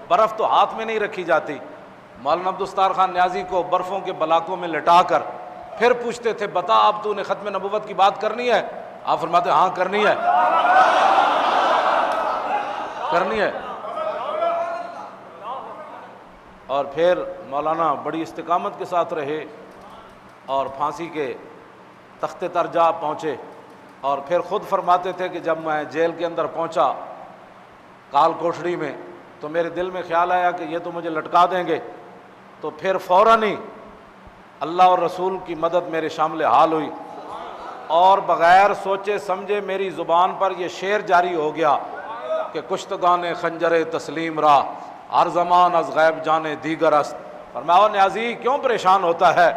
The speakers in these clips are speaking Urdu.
برف تو ہاتھ میں نہیں رکھی جاتی. مولانا عبدالستار خان نیازی کو برفوں کے بلاکوں میں لٹا کر پھر پوچھتے تھے بتا اب تو نے ختم نبوت کی بات کرنی ہے؟ آپ فرماتے ہاں کرنی ہے، کرنی ہے. اور پھر مولانا بڑی استقامت کے ساتھ رہے اور پھانسی کے تختے پر جا پہنچے. اور پھر خود فرماتے تھے کہ جب میں جیل کے اندر پہنچا کال کوٹھڑی میں تو میرے دل میں خیال آیا کہ یہ تو مجھے لٹکا دیں گے، تو پھر فوراً ہی اللہ اور رسول کی مدد میرے شامل حال ہوئی اور بغیر سوچے سمجھے میری زبان پر یہ شعر جاری ہو گیا کہ کشتگان خنجر تسلیم را ہر زمان از غیب جانے دیگر است. فرمایا نیازی کیوں پریشان ہوتا ہے؟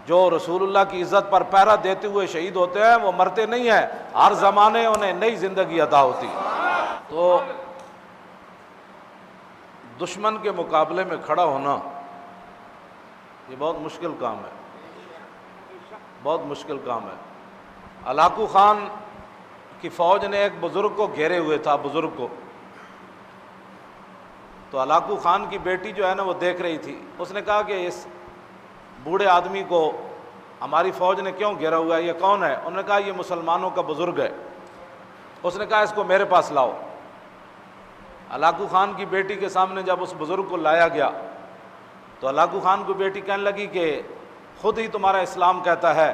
جو رسول اللہ کی عزت پر پہرا دیتے ہوئے شہید ہوتے ہیں وہ مرتے نہیں ہیں، ہر زمانے انہیں نئی زندگی عطا ہوتی. تو دشمن کے مقابلے میں کھڑا ہونا یہ بہت مشکل کام ہے، بہت مشکل کام ہے. ہلاکو خان کی فوج نے ایک بزرگ کو گھیرے ہوئے تھا، بزرگ کو. تو ہلاکو خان کی بیٹی جو ہے نا وہ دیکھ رہی تھی. اس نے کہا کہ اس بوڑھے آدمی کو ہماری فوج نے کیوں گھیرا ہوا ہے، یہ کون ہے؟ انہوں نے کہا یہ مسلمانوں کا بزرگ ہے. اس نے کہا اس کو میرے پاس لاؤ. ہلاکو خان کی بیٹی کے سامنے جب اس بزرگ کو لایا گیا تو ہلاکو خان کو بیٹی کہنے لگی کہ خود ہی تمہارا اسلام کہتا ہے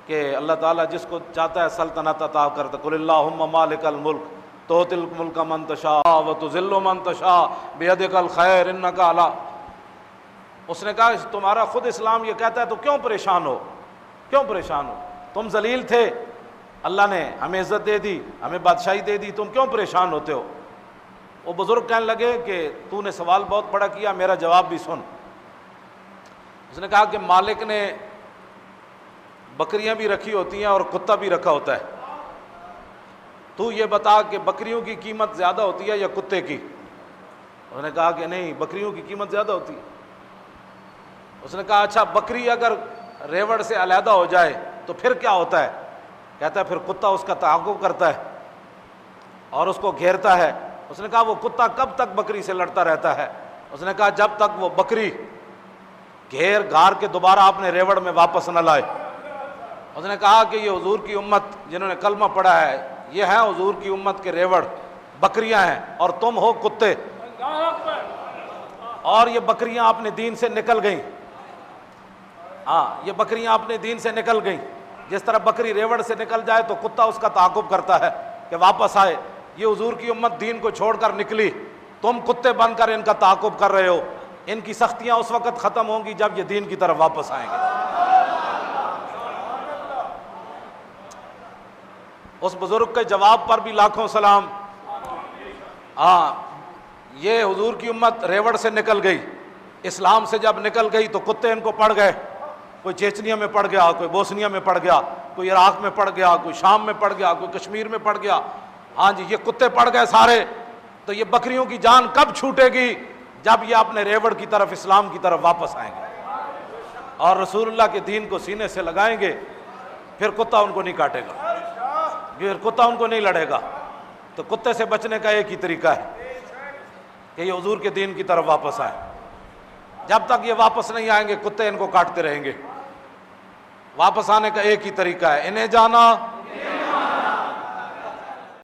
کہ اللہ تعالیٰ جس کو چاہتا ہے سلطنت عطا کرتا، قل اللہم مالک الملک تؤتی الملک من تشاء وتذل من تشاء بیدک الخیر انک علی. اس نے کہا تمہارا خود اسلام یہ کہتا ہے تو کیوں پریشان ہو، کیوں پریشان ہو؟ تم ذلیل تھے، اللہ نے ہمیں عزت دے دی، ہمیں بادشاہی دے دی، تم کیوں پریشان ہوتے ہو؟ وہ بزرگ کہنے لگے کہ تو نے سوال بہت بڑا کیا، میرا جواب بھی سن. اس نے کہا کہ مالک نے بکریاں بھی رکھی ہوتی ہیں اور کتا بھی رکھا ہوتا ہے، تو یہ بتا کہ بکریوں کی قیمت زیادہ ہوتی ہے یا کتے کی؟ اس نے کہا کہ نہیں، بکریوں کی قیمت زیادہ ہوتی ہے. اس نے کہا اچھا بکری اگر ریوڑ سے علیحدہ ہو جائے تو پھر کیا ہوتا ہے؟ کہتا ہے پھر کتا اس کا تعاقب کرتا ہے اور اس کو گھیرتا ہے. اس نے کہا وہ کتا کب تک بکری سے لڑتا رہتا ہے؟ اس نے کہا جب تک وہ بکری گھیر گھار کے دوبارہ اپنے ریوڑ میں واپس نہ لائے. اس نے کہا کہ یہ حضور کی امت جنہوں نے کلمہ پڑھا ہے یہ ہیں حضور کی امت کے ریوڑ، بکریاں ہیں اور تم ہو کتے. اور یہ بکریاں اپنے دین سے نکل گئیں. ہاں یہ بکریاں اپنے دین سے نکل گئیں. جس طرح بکری ریوڑ سے نکل جائے تو کتا اس کا تعاقب کرتا ہے کہ واپس آئے. یہ حضور کی امت دین کو چھوڑ کر نکلی، تم کتے بن کر ان کا تعاقب کر رہے ہو. ان کی سختیاں اس وقت ختم ہوں گی جب یہ دین کی طرف واپس آئیں گے. اس بزرگ کے جواب پر بھی لاکھوں سلام. ہاں یہ حضور کی امت ریوڑ سے نکل گئی، اسلام سے جب نکل گئی تو کتے ان کو پڑ گئے. کوئی چیچنیا میں پڑ گیا، کوئی بوسنیا میں پڑ گیا، کوئی عراق میں پڑ گیا، کوئی شام میں پڑ گیا، کوئی کشمیر میں پڑ گیا. ہاں جی یہ کتے پڑ گئے سارے. تو یہ بکریوں کی جان کب چھوٹے گی؟ جب یہ اپنے ریوڑ کی طرف، اسلام کی طرف واپس آئیں گے اور رسول اللہ کے دین کو سینے سے لگائیں گے. پھر کتا ان کو نہیں کاٹے گا، پھر کتا ان کو نہیں لڑے گا. تو کتے سے بچنے کا ایک ہی طریقہ ہے کہ یہ حضور کے دین کی طرف واپس آئیں. جب تک یہ واپس نہیں آئیں گے کتے ان کو کاٹتے رہیں گے. واپس آنے کا ایک ہی طریقہ ہے، انہیں جانا